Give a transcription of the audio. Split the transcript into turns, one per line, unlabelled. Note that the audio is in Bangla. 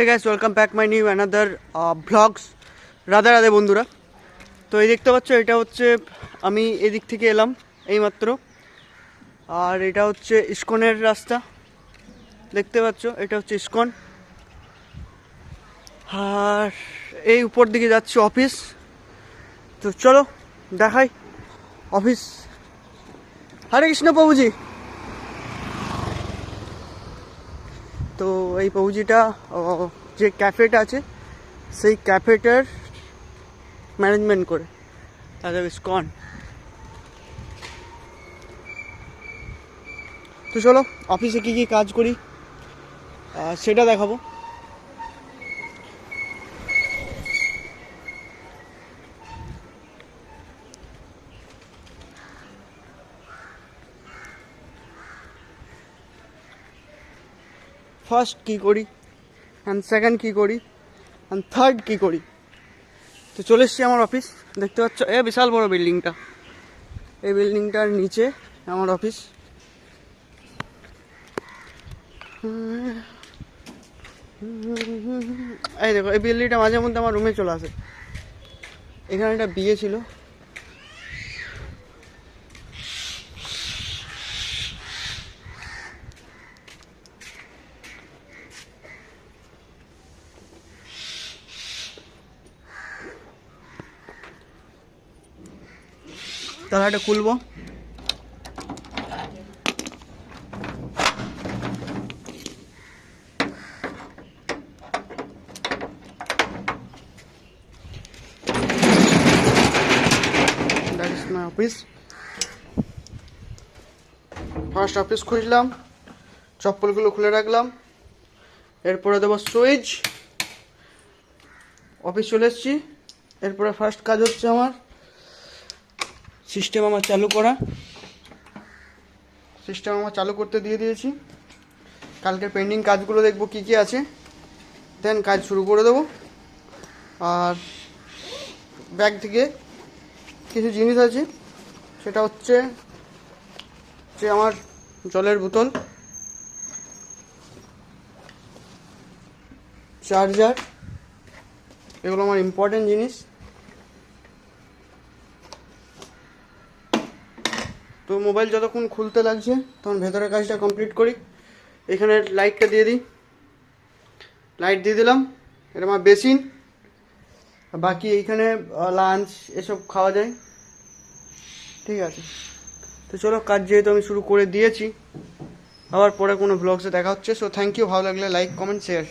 Hey guys, welcome back my new another blogs. Radhe Radhe বন্ধুরা। তো এই দেখতে পাচ্ছ, এটা হচ্ছে আমি এদিক থেকে এলাম এইমাত্র, আর এটা হচ্ছে ইস্কনের রাস্তা। দেখতে পাচ্ছ, এটা হচ্ছে ইস্কন, আর এই উপর দিকে যাচ্ছে অফিস। তো চলো দেখাই অফিস। হরে কৃষ্ণ প্রভুজি। তো এই প্রভুজিটা যে ক্যাফেটা আছে সেই ক্যাফেটার ম্যানেজমেন্ট করে, তাদের ইস্কন। তো চলো অফিসে কী কী কাজ করি সেটা দেখাবো। ফার্স্ট কী করি, অ্যান্ড সেকেন্ড কী করি, অ্যান্ড থার্ড কী করি। তো চলে এসছি আমার অফিস। দেখতে পাচ্ছ বিশাল বড় বিল্ডিংটা, এই বিল্ডিংটার নিচে আমার অফিস। এই দেখো, এই বিল্ডিংটা মাঝে মধ্যে আমার রুমে চলে আসে। এখানে একটা বিয়ে ছিল, তালাটা খুলবো। That is my office. First office খুঁজলাম, চপ্পলগুলো খুলে রাখলাম, এরপরে দেবো সুইচ। অফিস চলে এসেছি। এরপরে ফার্স্ট কাজ হচ্ছে আমার সিস্টেম চালু করা। সিস্টেম চালু করতে দিয়ে দিয়েছি। কালকে পেন্ডিং কাজগুলো দেখবো কী কী আছে, দেন কাজ শুরু করে দেবো। আর ব্যাগ থেকে কিছু জিনিস আছে, সেটা হচ্ছে যে আমার জলের বোতল, চার্জার, এগুলো আমার ইম্পর্টেন্ট জিনিস। তো মোবাইল যতক্ষণ খুলতে লাগছে তখন ভেতরের কাজটা কমপ্লিট করি। এখানে লাইটটা দিয়ে দিই, লাইট দিয়ে দিলাম। এটা আমার বেসিন, বাকি এইখানে লাঞ্চ এসব খাওয়া যায়। ঠিক আছে, তো চলো কাজ যেহেতু আমি শুরু করে দিয়েছি, আবার পরে কোনো ব্লগসে দেখা হচ্ছে। So thank you. ভালো লাগলে লাইক, কমেন্ট, শেয়ার।